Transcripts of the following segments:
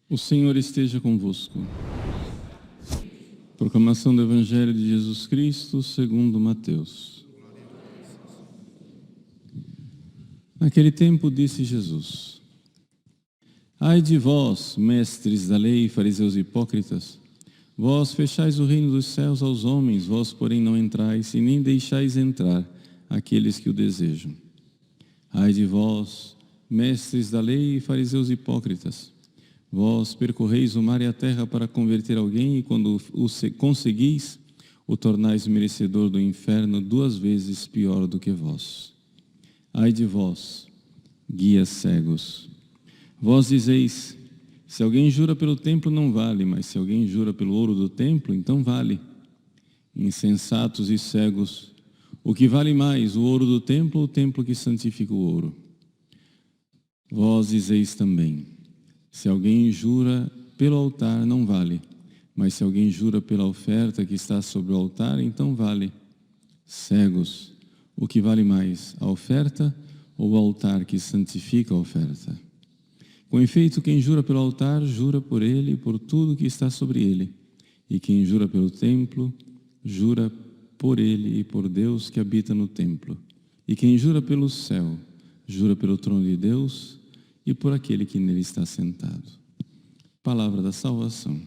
O Senhor esteja convosco. Proclamação do Evangelho de Jesus Cristo segundo Mateus. Naquele tempo disse Jesus: Ai de vós, mestres da lei, fariseus hipócritas, vós fechais o reino dos céus aos homens, vós porém não entrais e nem deixais entrar aqueles que o desejam. Ai de vós, mestres da lei e fariseus hipócritas, vós percorreis o mar e a terra para converter alguém, e quando o conseguis, o tornais merecedor do inferno 2 vezes pior do que vós. Ai de vós, guias cegos! Vós dizeis: se alguém jura pelo templo não vale, mas se alguém jura pelo ouro do templo, então vale. Insensatos e cegos! O que vale mais, o ouro do templo ou o templo que santifica o ouro? Vós dizeis também: se alguém jura pelo altar, não vale, mas se alguém jura pela oferta que está sobre o altar, então vale. Cegos! O que vale mais, a oferta ou o altar que santifica a oferta? Com efeito, quem jura pelo altar, jura por ele e por tudo que está sobre ele. E quem jura pelo templo, jura por ele e por Deus que habita no templo. E quem jura pelo céu, jura pelo trono de Deus e por aquele que nele está sentado. Palavra da salvação.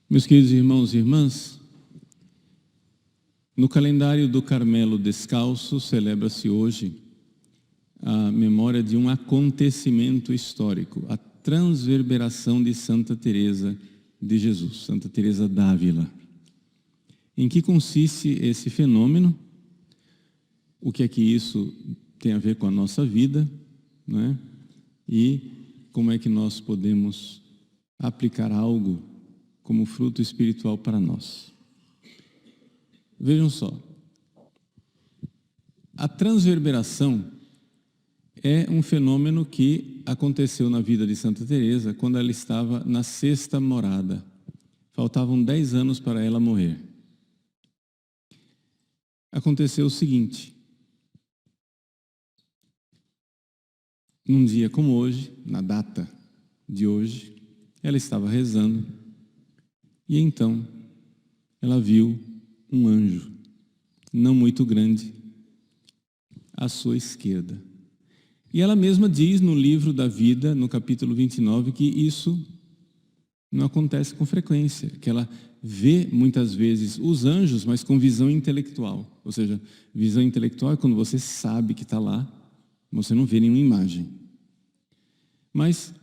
Meus queridos irmãos e irmãs, no calendário do Carmelo Descalço celebra-se hoje a memória de um acontecimento histórico, a transverberação de Santa Teresa de Jesus, Santa Teresa d'Ávila. Em que consiste esse fenômeno? O que é que isso tem a ver com a nossa vida, não é? E como é que nós podemos aplicar algo como fruto espiritual para nós? Vejam só, a transverberação é um fenômeno que aconteceu na vida de Santa Teresa quando ela estava na 6ª morada. Faltavam 10 anos para ela morrer. Aconteceu o seguinte: num dia como hoje, na data de hoje, ela estava rezando e então ela viu um anjo, não muito grande, à sua esquerda. E ela mesma diz no livro da vida, no capítulo 29, que isso não acontece com frequência, que ela vê muitas vezes os anjos, mas com visão intelectual. Ou seja, visão intelectual é quando você sabe que está lá, você não vê nenhuma imagem. Mas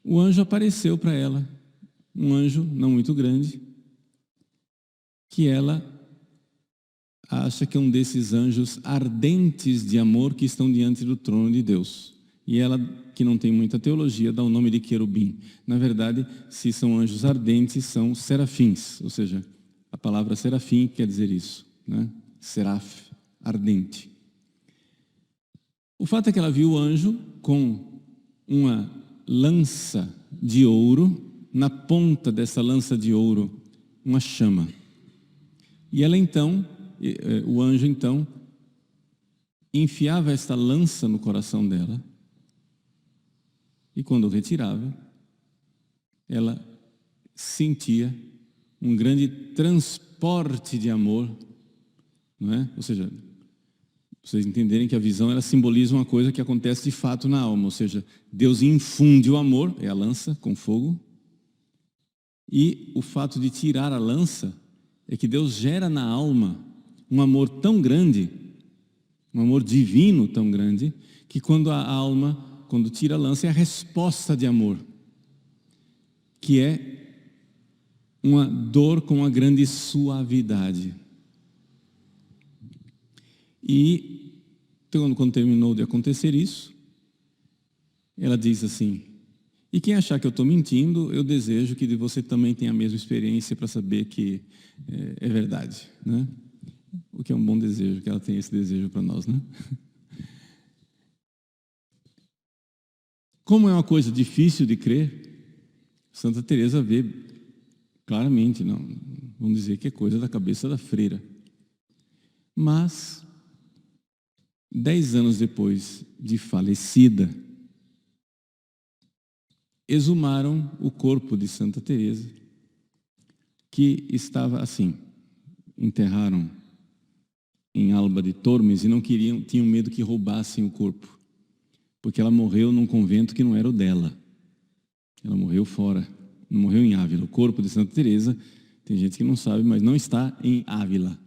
o anjo apareceu para ela, um anjo não muito grande, que ela acha que é um desses anjos ardentes de amor que estão diante do trono de Deus. E ela, que não tem muita teologia, dá o nome de querubim. Na verdade, se são anjos ardentes, são serafins, ou seja, a palavra serafim quer dizer isso, né? Seraf, ardente. O fato é que ela viu o anjo com uma lança de ouro, na ponta dessa lança de ouro, uma chama. E ela então, o anjo então, enfiava esta lança no coração dela, e quando retirava, ela sentia um grande transporte de amor, não é? Ou seja, vocês entenderem que a visão ela simboliza uma coisa que acontece de fato na alma, ou seja, Deus infunde o amor, é a lança com fogo, e o fato de tirar a lança é que Deus gera na alma um amor tão grande, um amor divino tão grande, que quando a alma, quando tira a lança, é a resposta de amor, que é uma dor com uma grande suavidade. E quando terminou de acontecer isso, ela diz assim: E quem achar que eu estou mentindo, eu desejo que você também tenha a mesma experiência para saber que é verdade, né? O que é um bom desejo, que ela tenha esse desejo para nós, né? Como é uma coisa difícil de crer, Santa Teresa vê claramente, não, vamos dizer que é coisa da cabeça da freira. Mas 10 anos depois de falecida, exumaram o corpo de Santa Teresa, que estava assim, enterraram em Alba de Tormes e não queriam, tinham medo que roubassem o corpo, porque ela morreu num convento que não era o dela. Ela morreu fora, não morreu em Ávila. O corpo de Santa Teresa, tem gente que não sabe, mas não está em Ávila.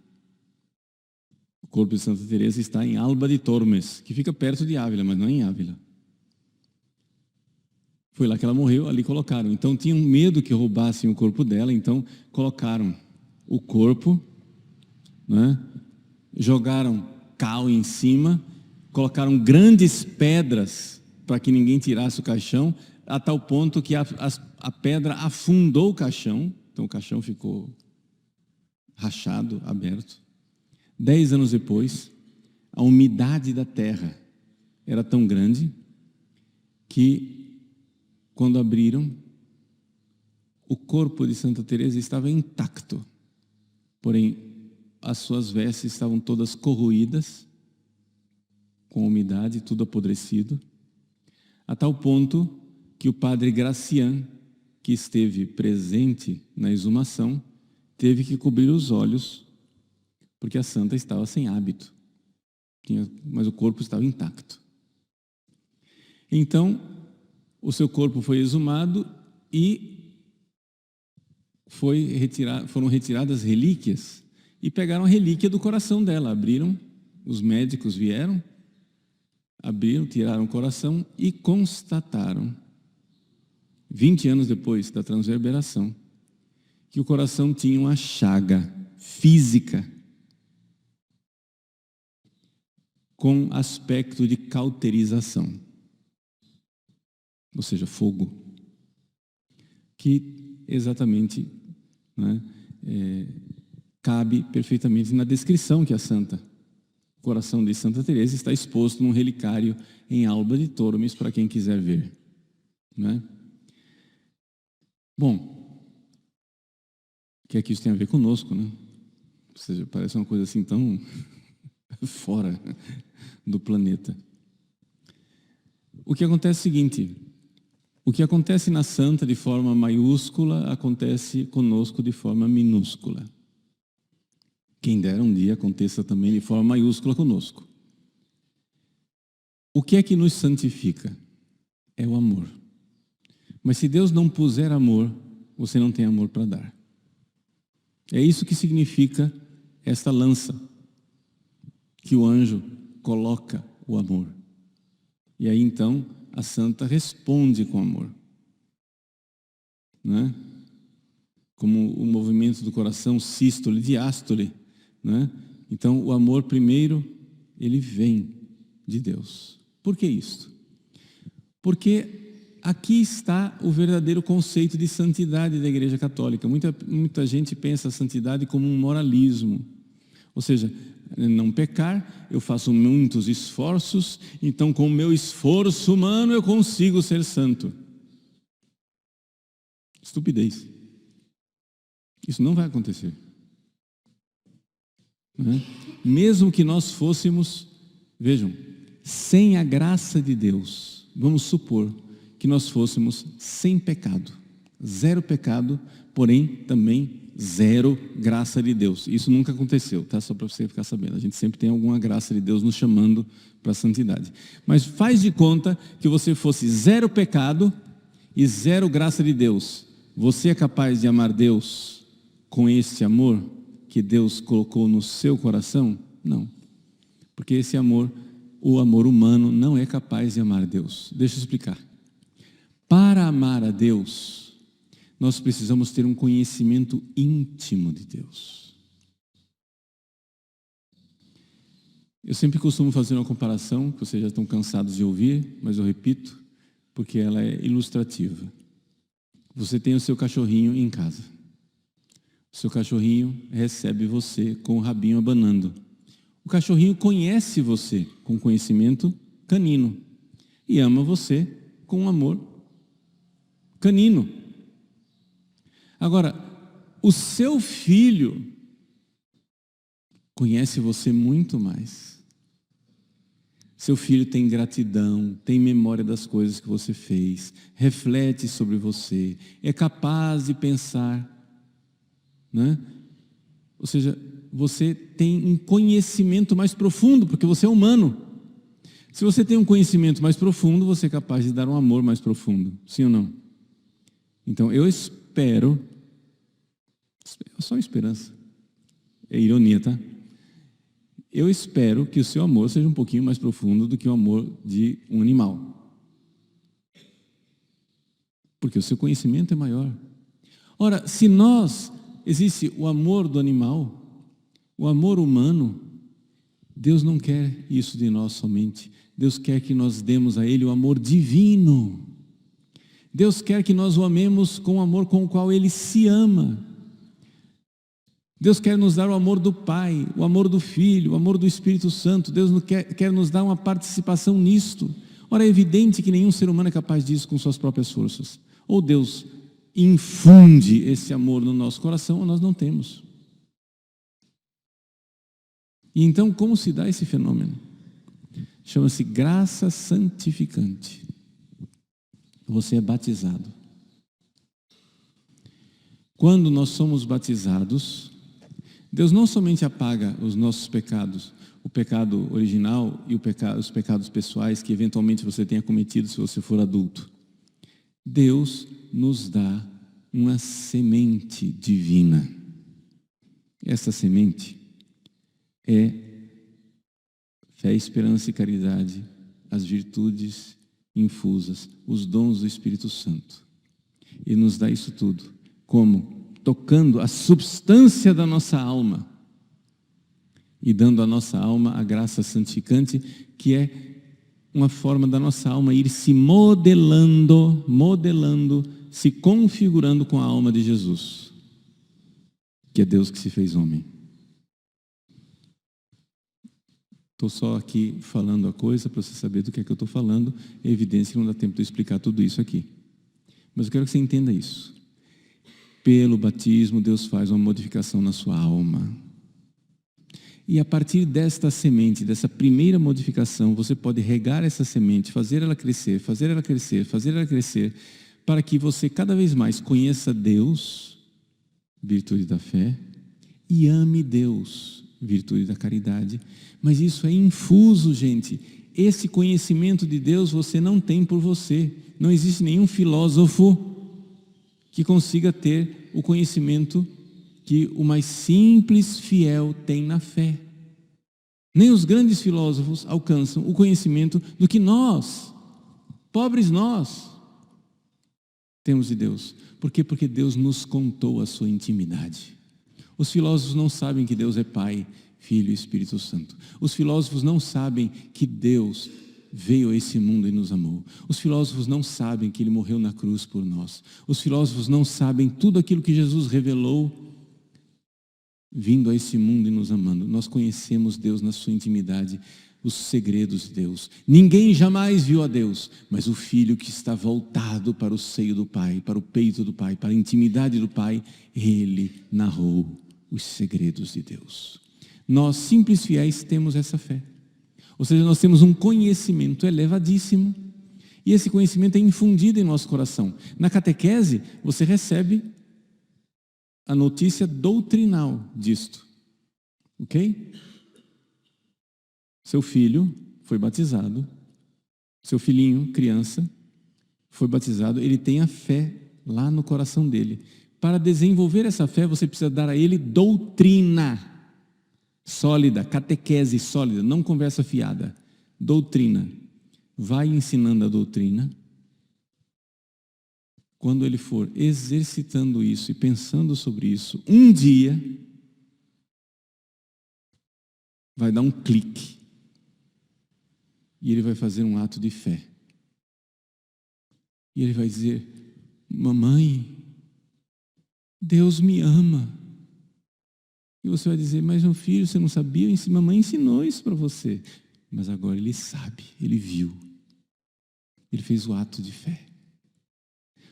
O corpo de Santa Teresa está em Alba de Tormes, que fica perto de Ávila, mas não é em Ávila. Foi lá que ela morreu, ali colocaram. Então tinham medo que roubassem o corpo dela, então colocaram o corpo, né? Jogaram cal em cima, colocaram grandes pedras para que ninguém tirasse o caixão, a tal ponto que a pedra afundou o caixão, então o caixão ficou rachado, aberto. 10 anos depois, a umidade da terra era tão grande que, quando abriram, o corpo de Santa Teresa estava intacto, porém as suas vestes estavam todas corroídas, com umidade, tudo apodrecido, a tal ponto que o padre Gracian, que esteve presente na exumação, teve que cobrir os olhos, porque a santa estava sem hábito, mas o corpo estava intacto. Então, o seu corpo foi exumado e foram retiradas relíquias, e pegaram a relíquia do coração dela, abriram, os médicos vieram, abriram, tiraram o coração e constataram, 20 anos depois da transverberação, que o coração tinha uma chaga física com aspecto de cauterização, ou seja, fogo, que exatamente, né, cabe perfeitamente na descrição que a santa, o coração de Santa Teresa, está exposto num relicário em Alba de Tormes, para quem quiser ver, né? Bom, o que é que isso tem a ver conosco, né? Ou seja, parece uma coisa assim tão fora do planeta. O que acontece é o seguinte: o que acontece na santa de forma maiúscula acontece conosco de forma minúscula. Quem dera um dia aconteça também de forma maiúscula conosco. O que é que nos santifica? É o amor. Mas se Deus não puser amor, você não tem amor para dar. É isso que significa esta lança, que o anjo coloca o amor. E aí então a santa responde com amor, né? Como o movimento do coração, sístole, diástole, né? Então o amor primeiro, ele vem de Deus. Por que isso? Porque aqui está o verdadeiro conceito de santidade da Igreja Católica. Muita gente pensa a santidade como um moralismo, ou seja, não pecar, eu faço muitos esforços, então com o meu esforço humano eu consigo ser santo. Estupidez. Isso não vai acontecer, né? Mesmo que nós fôssemos, vejam, sem a graça de Deus, vamos supor que nós fôssemos sem pecado, zero pecado, porém também zero graça de Deus. Isso nunca aconteceu, tá? Só para você ficar sabendo. A gente sempre tem alguma graça de Deus nos chamando para a santidade. Mas faz de conta que você fosse zero pecado e zero graça de Deus. Você é capaz de amar Deus com esse amor que Deus colocou no seu coração? Não. Porque esse amor, o amor humano, não é capaz de amar Deus. Deixa eu explicar. Para amar a Deus, nós precisamos ter um conhecimento íntimo de Deus. Eu sempre costumo fazer uma comparação, que vocês já estão cansados de ouvir, mas eu repito, porque ela é ilustrativa. Você tem o seu cachorrinho em casa. O seu cachorrinho recebe você com o rabinho abanando. O cachorrinho conhece você com conhecimento canino e ama você com um amor canino. Agora, o seu filho conhece você muito mais. Seu filho tem gratidão, tem memória das coisas que você fez, reflete sobre você, é capaz de pensar, né? Ou seja, você tem um conhecimento mais profundo, porque você é humano. Se você tem um conhecimento mais profundo, você é capaz de dar um amor mais profundo, sim ou não? Então, eu espero, só esperança, é ironia, tá? Eu espero que o seu amor seja um pouquinho mais profundo do que o amor de um animal. Porque o seu conhecimento é maior. Ora, se existe o amor do animal, o amor humano, Deus não quer isso de nós somente. Deus quer que nós demos a Ele o amor divino. Deus quer que nós o amemos com o amor com o qual Ele se ama. Deus quer nos dar o amor do Pai, o amor do Filho, o amor do Espírito Santo. Deus quer nos dar uma participação nisto. Ora, é evidente que nenhum ser humano é capaz disso com suas próprias forças. Ou Deus infunde esse amor no nosso coração, ou nós não temos. E então, como se dá esse fenômeno? Chama-se graça santificante. Você é batizado. Quando nós somos batizados, Deus não somente apaga os nossos pecados, o pecado original e os pecados pessoais que eventualmente você tenha cometido se você for adulto. Deus nos dá uma semente divina. Essa semente é fé, esperança e caridade, as virtudes infusas, os dons do Espírito Santo. E nos dá isso tudo. Como? Tocando a substância da nossa alma e dando à nossa alma a graça santificante, que é uma forma da nossa alma ir se modelando, se configurando com a alma de Jesus, que é Deus que se fez homem. Estou só aqui falando a coisa para você saber do que é que eu estou falando. É evidência que não dá tempo de eu explicar tudo isso aqui. Mas eu quero que você entenda isso. Pelo batismo, Deus faz uma modificação na sua alma. E a partir desta semente, dessa primeira modificação, você pode regar essa semente, fazer ela crescer, fazer ela crescer, fazer ela crescer, para que você cada vez mais conheça Deus, virtude da fé, e ame Deus, virtude da caridade. Mas isso é infuso, gente. Esse conhecimento de Deus você não tem por você. Não existe nenhum filósofo que consiga ter o conhecimento que o mais simples fiel tem na fé. Nem os grandes filósofos alcançam o conhecimento do que nós, pobres nós, temos de Deus. Por quê? Porque Deus nos contou a sua intimidade. Os filósofos não sabem que Deus é Pai, Filho e Espírito Santo. Os filósofos não sabem que Deus veio a esse mundo e nos amou. Os filósofos não sabem que Ele morreu na cruz por nós. Os filósofos não sabem tudo aquilo que Jesus revelou vindo a esse mundo e nos amando. Nós conhecemos Deus na sua intimidade, os segredos de Deus. Ninguém jamais viu a Deus, mas o Filho que está voltado para o seio do Pai, para o peito do Pai, para a intimidade do Pai, Ele narrou os segredos de Deus. Nós, simples fiéis, temos essa fé. Ou seja, nós temos um conhecimento elevadíssimo e esse conhecimento é infundido em nosso coração. Na catequese, você recebe a notícia doutrinal disto. Ok? Seu filho foi batizado, seu filhinho, criança, foi batizado, ele tem a fé lá no coração dele. Para desenvolver essa fé, você precisa dar a ele doutrina sólida, catequese sólida, não conversa fiada. Doutrina. Vai ensinando a doutrina. Quando ele for exercitando isso e pensando sobre isso, um dia vai dar um clique e ele vai fazer um ato de fé. E ele vai dizer: mamãe, Deus me ama. E você vai dizer: mas meu filho, você não sabia? Mamãe ensinou isso para você. Mas agora ele sabe, ele viu. Ele fez o ato de fé.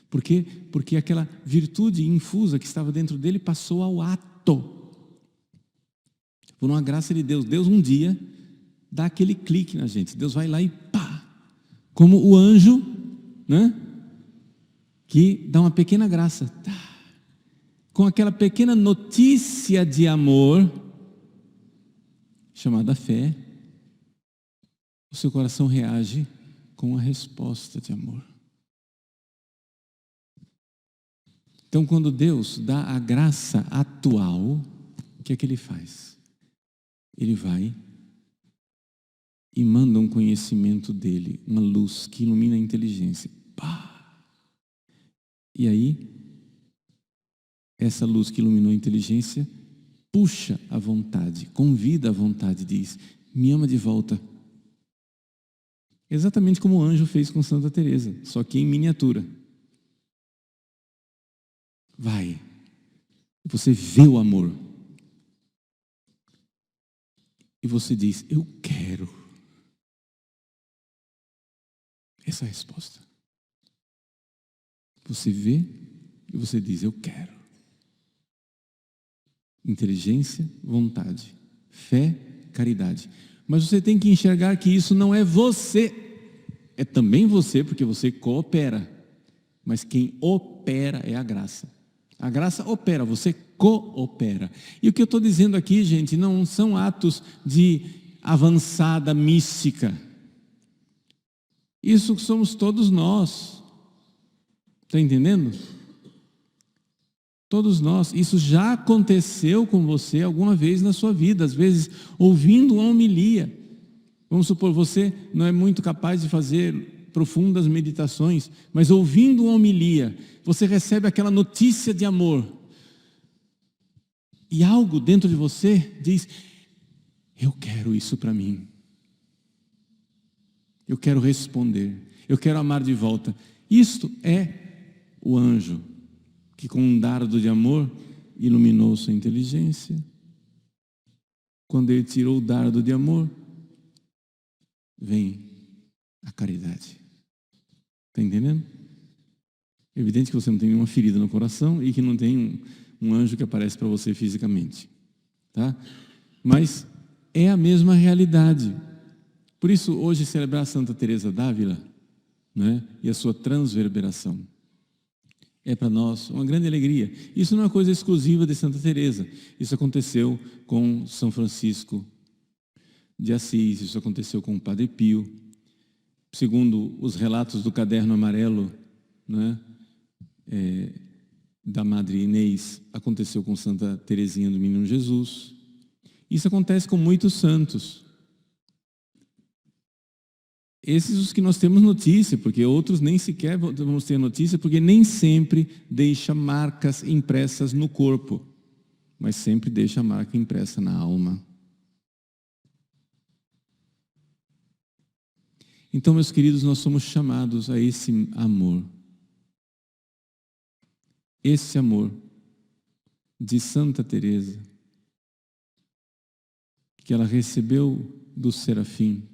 Por quê? Porque aquela virtude infusa que estava dentro dele passou ao ato. Por uma graça de Deus. Deus um dia dá aquele clique na gente. Deus vai lá e pá! Como o anjo, né? Que dá uma pequena graça. Tá. Com aquela pequena notícia de amor, chamada fé, o seu coração reage com a resposta de amor. Então, quando Deus dá a graça atual, o que é que Ele faz? Ele vai e manda um conhecimento dEle, uma luz que ilumina a inteligência. Pá! E aí, essa luz que iluminou a inteligência puxa a vontade, convida a vontade, diz: me ama de volta. Exatamente como o anjo fez com Santa Teresa, só que em miniatura. Vai. Você vê o amor. E você diz: eu quero. Essa é a resposta. Você vê e você diz: eu quero. Inteligência, vontade. Fé, caridade. Mas você tem que enxergar que isso não é você. É também você, porque você coopera. Mas quem opera é a graça. A graça opera, você coopera. E o que eu estou dizendo aqui, gente, não são atos de avançada mística. Isso somos todos nós. Está entendendo? Todos nós. Isso já aconteceu com você alguma vez na sua vida. Às vezes, ouvindo uma homilia. Vamos supor, você não é muito capaz de fazer profundas meditações, mas ouvindo uma homilia, você recebe aquela notícia de amor. E algo dentro de você diz: eu quero isso para mim. Eu quero responder. Eu quero amar de volta. Isto é o anjo que com um dardo de amor iluminou sua inteligência. Quando ele tirou o dardo de amor, vem a caridade. Está entendendo? É evidente que você não tem nenhuma ferida no coração e que não tem um anjo que aparece para você fisicamente. Tá? Mas é a mesma realidade. Por isso, hoje, celebrar Santa Teresa d'Ávila, né, e a sua transverberação é para nós uma grande alegria. Isso não é uma coisa exclusiva de Santa Teresa. Isso aconteceu com São Francisco de Assis, isso aconteceu com o Padre Pio. Segundo os relatos do Caderno Amarelo, né, da Madre Inês, aconteceu com Santa Teresinha do Menino Jesus. Isso acontece com muitos santos. Esses os que nós temos notícia, porque outros nem sequer vamos ter notícia, porque nem sempre deixa marcas impressas no corpo, mas sempre deixa a marca impressa na alma. Então, meus queridos, nós somos chamados a esse amor. Esse amor de Santa Teresa, que ela recebeu do Serafim,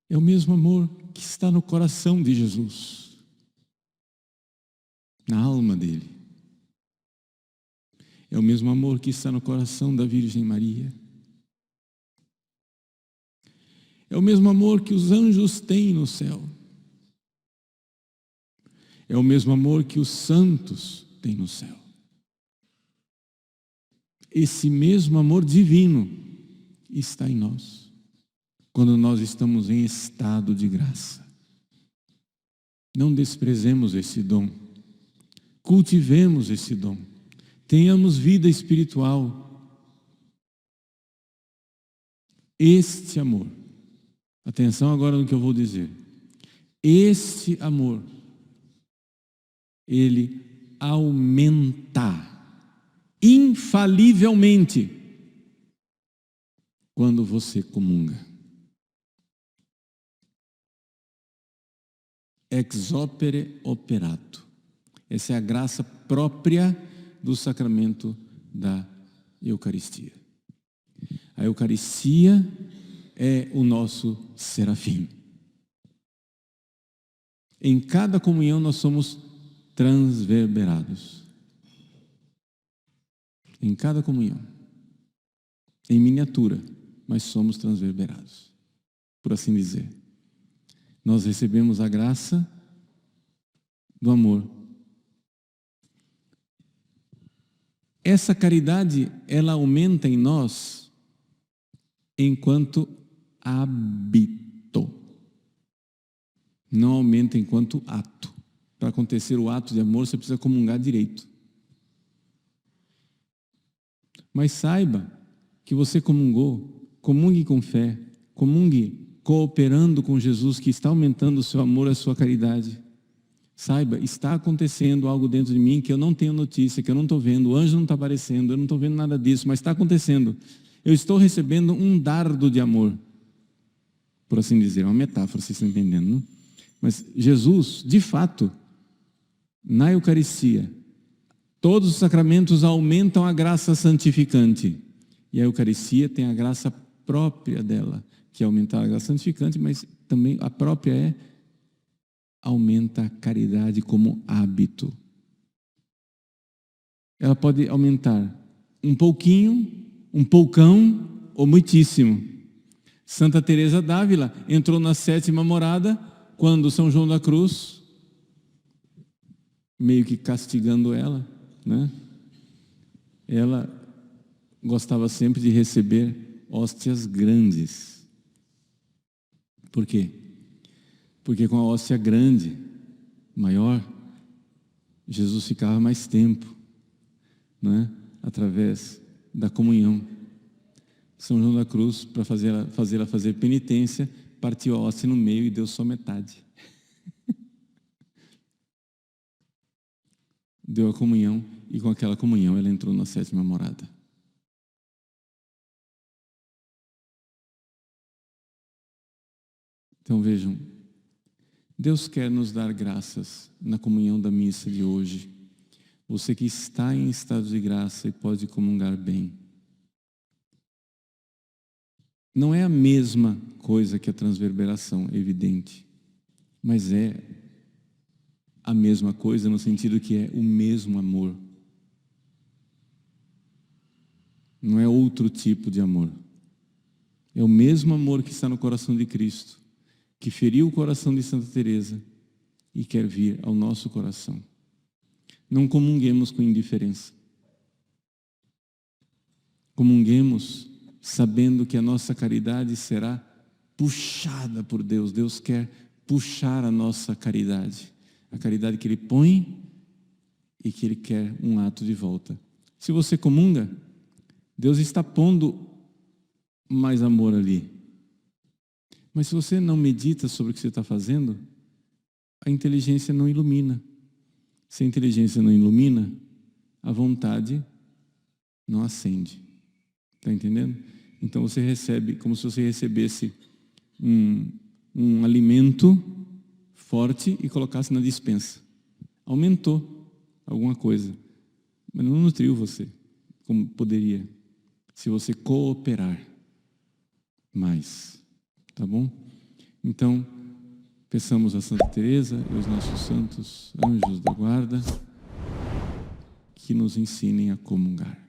é o mesmo amor que está no coração de Jesus, na alma dele. É o mesmo amor que está no coração da Virgem Maria. É o mesmo amor que os anjos têm no céu. É o mesmo amor que os santos têm no céu. Esse mesmo amor divino está em nós, quando nós estamos em estado de graça. Não desprezemos esse dom. Cultivemos esse dom. Tenhamos vida espiritual. Este amor, atenção agora no que eu vou dizer. Este amor, ele aumenta infalivelmente quando você comunga. ex opere operato. Essa é a graça própria do sacramento da Eucaristia. A Eucaristia é o nosso serafim. Em cada comunhão nós somos transverberados. Em cada comunhão. Em miniatura, mas somos transverberados, por assim dizer. Nós recebemos a graça do amor. Essa caridade, ela aumenta em nós enquanto hábito. Não aumenta enquanto ato. Para acontecer o ato de amor, você precisa comungar direito. Mas saiba que você comungou, comungue com fé, comungue cooperando com Jesus, que está aumentando o seu amor, a sua caridade. Saiba, está acontecendo algo dentro de mim que eu não tenho notícia, que eu não estou vendo, o anjo não está aparecendo, eu não estou vendo nada disso, mas está acontecendo. Eu estou recebendo um dardo de amor, por assim dizer, uma metáfora, vocês estão entendendo, não? Mas Jesus, de fato, na Eucaristia, todos os sacramentos aumentam a graça santificante. E a Eucaristia tem a graça própria dela, que é aumentar a graça santificante, mas também a própria aumenta a caridade como hábito. Ela pode aumentar um pouquinho, um poucão ou muitíssimo. Santa Teresa d'Ávila entrou na 7ª morada quando São João da Cruz, meio que castigando ela, né? Ela gostava sempre de receber hóstias grandes. Por quê? Porque com a hóstia grande, maior, Jesus ficava mais tempo, né? Através da comunhão. São João da Cruz, para fazê-la fazer penitência, partiu a hóstia no meio e deu só metade. Deu a comunhão, e com aquela comunhão ela entrou na 7ª morada. Então vejam, Deus quer nos dar graças na comunhão da missa de hoje. Você que está em estado de graça e pode comungar bem. Não é a mesma coisa que a transverberação, é evidente, mas é a mesma coisa no sentido que é o mesmo amor. Não é outro tipo de amor. É o mesmo amor que está no coração de Cristo, que feriu o coração de Santa Teresa e quer vir ao nosso coração. Não comunguemos com indiferença. Comunguemos sabendo que a nossa caridade será puxada por Deus. Deus quer puxar a nossa caridade. A caridade que Ele põe e que Ele quer um ato de volta. Se você comunga, Deus está pondo mais amor ali. Mas se você não medita sobre o que você está fazendo, a inteligência não ilumina. Se a inteligência não ilumina, a vontade não acende. Está entendendo? Então você recebe, como se você recebesse um alimento forte e colocasse na despensa. Aumentou alguma coisa, mas não nutriu você como poderia, se você cooperar mais. Tá bom? Então, peçamos a Santa Teresa e os nossos santos anjos da guarda que nos ensinem a comungar.